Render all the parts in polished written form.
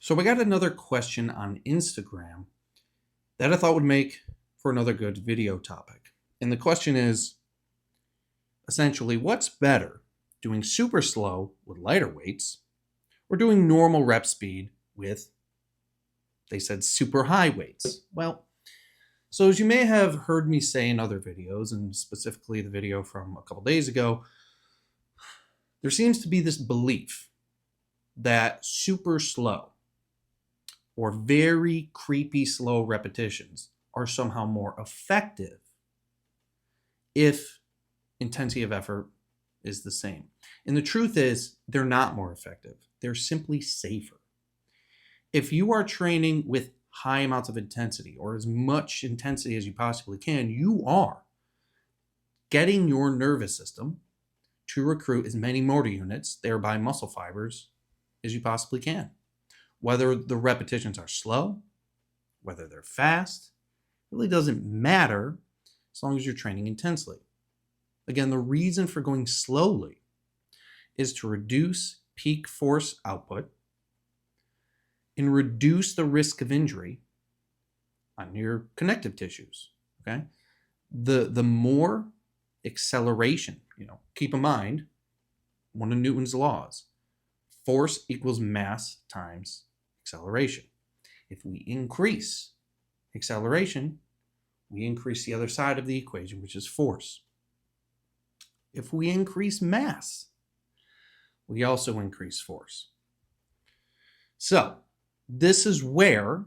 So I got another question on Instagram that I thought would make for another good video topic. And the question is essentially, what's better, doing super slow with lighter weights or doing normal rep speed with, they said, super high weights? Well, so as you may have heard me say in other videos, and specifically the video from a couple days ago, there seems to be this belief that super slow or very creepy slow repetitions are somehow more effective if intensity of effort is the same. And the truth is, they're not more effective. They're simply safer. If you are training with high amounts of intensity or as much intensity as you possibly can, you are getting your nervous system to recruit as many motor units, thereby muscle fibers, as you possibly can. Whether the repetitions are slow, whether they're fast, really doesn't matter as long as you're training intensely. Again, the reason for going slowly is to reduce peak force output and reduce the risk of injury on your connective tissues. Okay? The more acceleration, keep in mind one of Newton's laws. Force equals mass times acceleration. If we increase acceleration, we increase the other side of the equation, which is force. If we increase mass, we also increase force. So, this is where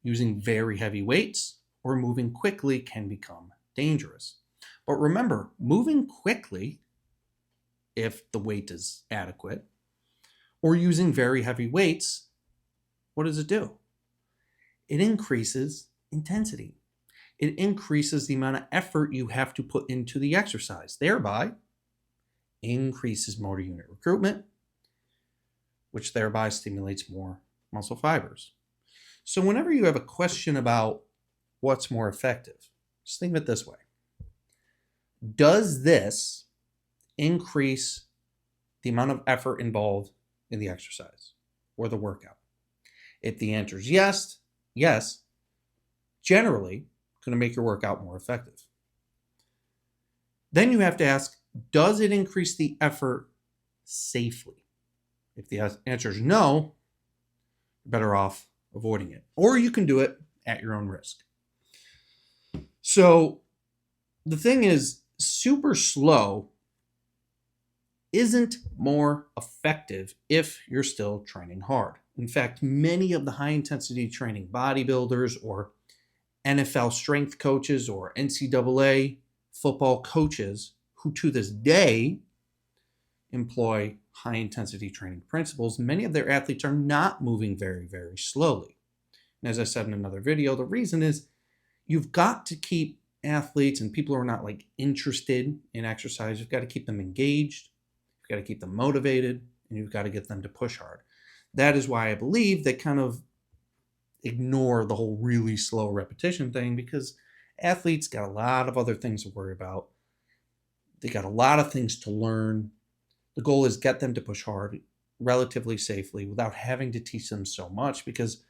using very heavy weights or moving quickly can become dangerous. But remember, moving quickly, if the weight is adequate, or using very heavy weights, what does it do? It increases intensity. It increases the amount of effort you have to put into the exercise, thereby increases motor unit recruitment, which thereby stimulates more muscle fibers. So whenever you have a question about what's more effective, just think of it this way. Does this increase the amount of effort involved in the exercise or the workout? If the answer is yes, generally going to make your workout more effective. Then you have to ask, does it increase the effort safely? If the answer is no, you're better off avoiding it. Or you can do it at your own risk. So the thing is, super slow isn't more effective if you're still training hard. In fact, many of the high intensity training bodybuilders or NFL strength coaches or NCAA football coaches who to this day employ high intensity training principles, many of their athletes are not moving very, very slowly. And as I said in another video, the reason is you've got to keep athletes and people who are not interested in exercise, you've got to keep them engaged, you've got to keep them motivated, and you've got to get them to push hard. That is why I believe they kind of ignore the whole really slow repetition thing, because athletes got a lot of other things to worry about. They got a lot of things to learn. The goal is get them to push hard relatively safely without having to teach them so much, because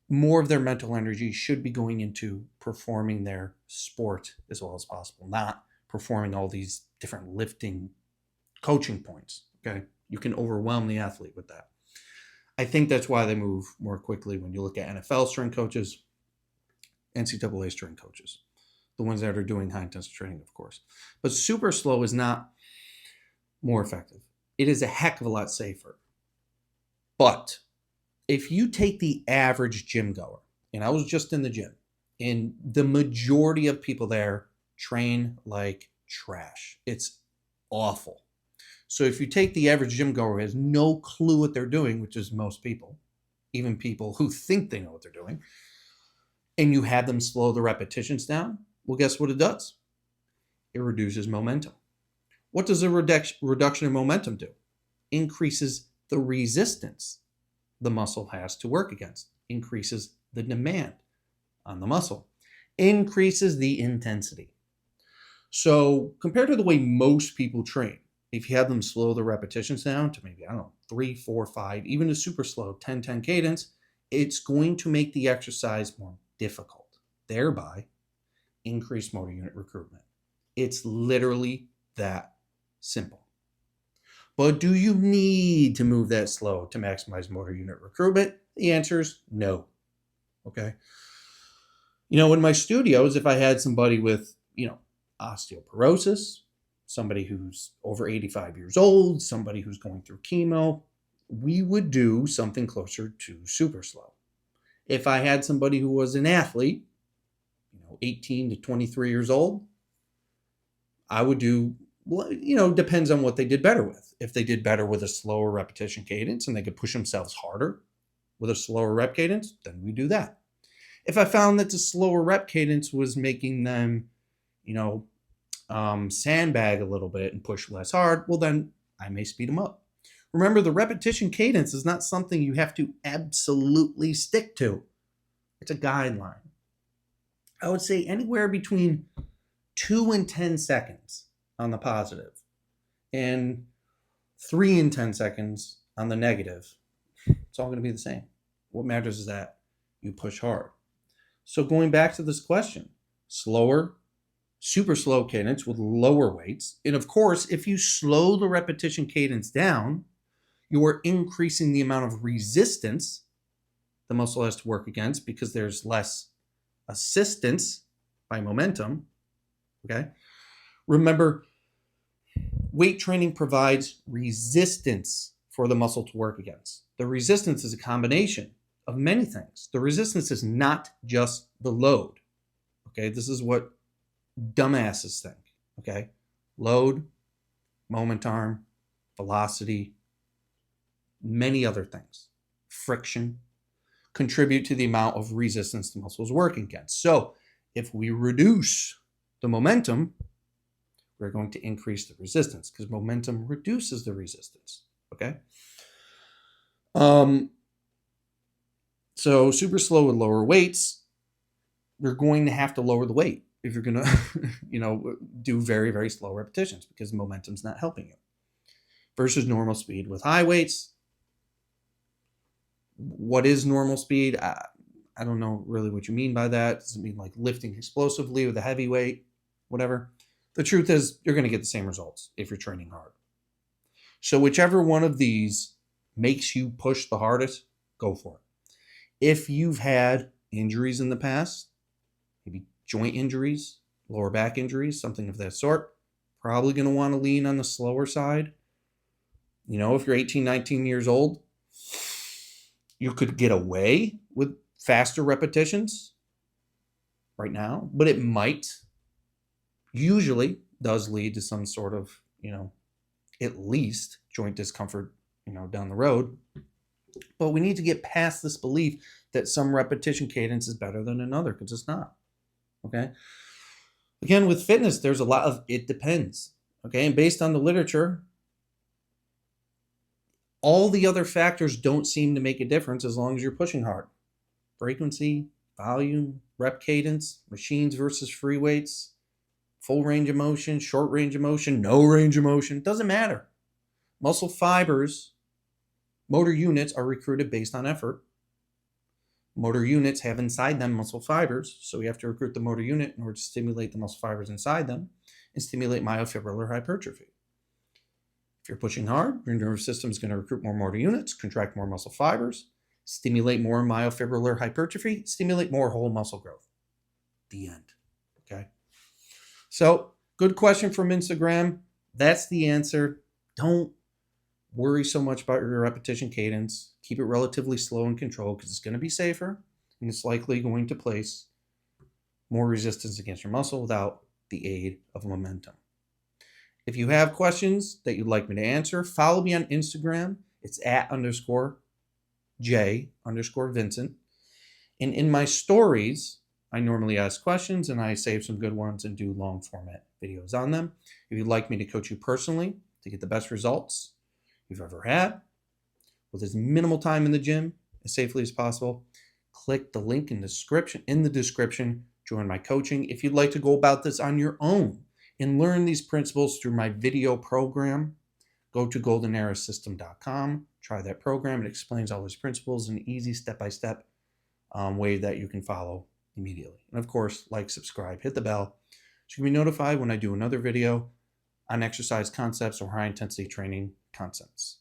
more of their mental energy should be going into performing their sport as well as possible, not performing all these different lifting coaching points. Okay, you can overwhelm the athlete with that. I think that's why they move more quickly when you look at NFL strength coaches, NCAA strength coaches, the ones that are doing high intensity training, of course. But super slow is not more effective. It is a heck of a lot safer. But if you take the average gym goer, and I was just in the gym, and the majority of people there train like trash. It's awful. So if you take the average gym goer who has no clue what they're doing, which is most people, even people who think they know what they're doing, and you have them slow the repetitions down, well, guess what it does? It reduces momentum. What does a reduction in momentum do? Increases the resistance the muscle has to work against, increases the demand on the muscle, increases the intensity. So compared to the way most people train, if you have them slow the repetitions down to maybe, I don't know, 3, 4, 5, even a super slow 10-10 cadence, it's going to make the exercise more difficult, thereby increase motor unit recruitment. It's literally that simple. But do you need to move that slow to maximize motor unit recruitment? The answer is no. Okay. In my studios, if I had somebody with, osteoporosis, somebody who's over 85 years old, somebody who's going through chemo, we would do something closer to super slow. If I had somebody who was an athlete, 18 to 23 years old, I would do, depends on what they did better with. If they did better with a slower repetition cadence and they could push themselves harder with a slower rep cadence, then we do that. If I found that the slower rep cadence was making them, sandbag a little bit and push less hard, well, then I may speed them up. Remember, the repetition cadence is not something you have to absolutely stick to. It's a guideline. I would say anywhere between 2 and 10 seconds on the positive and 3 and 10 seconds on the negative. It's all going to be the same. What matters is that you push hard. So going back to this question, slower, super slow cadence with lower weights. And of course, if you slow the repetition cadence down, you are increasing the amount of resistance the muscle has to work against because there's less assistance by momentum. Okay. Remember, weight training provides resistance for the muscle to work against. The resistance is a combination of many things. The resistance is not just the load. Okay. This is what dumbasses think. Okay. Load, moment arm, velocity, many other things. Friction contribute to the amount of resistance the muscle is working against. So if we reduce the momentum, we're going to increase the resistance because momentum reduces the resistance. Okay. So super slow with lower weights, you're going to have to lower the weight if you're going to, do very, very slow repetitions because momentum's not helping you. Versus normal speed with high weights. What is normal speed? I don't know really what you mean by that. Does it mean like lifting explosively with a heavy weight? Whatever. The truth is you're going to get the same results if you're training hard. So whichever one of these makes you push the hardest, go for it. If you've had injuries in the past, maybe joint injuries, lower back injuries, something of that sort, probably going to want to lean on the slower side. If you're 18, 19 years old, you could get away with faster repetitions right now, but it usually does lead to some sort of, at least joint discomfort, down the road. But we need to get past this belief that some repetition cadence is better than another because it's not. Okay. Again, with fitness, there's a lot of it depends. Okay. And based on the literature, all the other factors don't seem to make a difference as long as you're pushing hard. Frequency, volume, rep cadence, machines versus free weights, full range of motion, short range of motion, no range of motion. Doesn't matter. Muscle fibers, motor units are recruited based on effort. Motor units have inside them muscle fibers, so we have to recruit the motor unit in order to stimulate the muscle fibers inside them and stimulate myofibrillar hypertrophy. If you're pushing hard, your nervous system is going to recruit more motor units, contract more muscle fibers, stimulate more myofibrillar hypertrophy, stimulate more whole muscle growth. The end. Okay. So, good question from Instagram. That's the answer. Don't worry so much about your repetition cadence. Keep it relatively slow and controlled because it's going to be safer and it's likely going to place more resistance against your muscle without the aid of momentum. If you have questions that you'd like me to answer, follow me on Instagram. It's @_J_Vincent. And in my stories, I normally ask questions and I save some good ones and do long format videos on them. If you'd like me to coach you personally to get the best results you've ever had with as minimal time in the gym as safely as possible, click the link in the description, join my coaching. If you'd like to go about this on your own and learn these principles through my video program, go to goldenarasystem.com, try that program. It explains all those principles in an easy step-by-step way that you can follow immediately. And of course, like, subscribe, hit the bell so you can be notified when I do another video on exercise concepts or high intensity training concepts.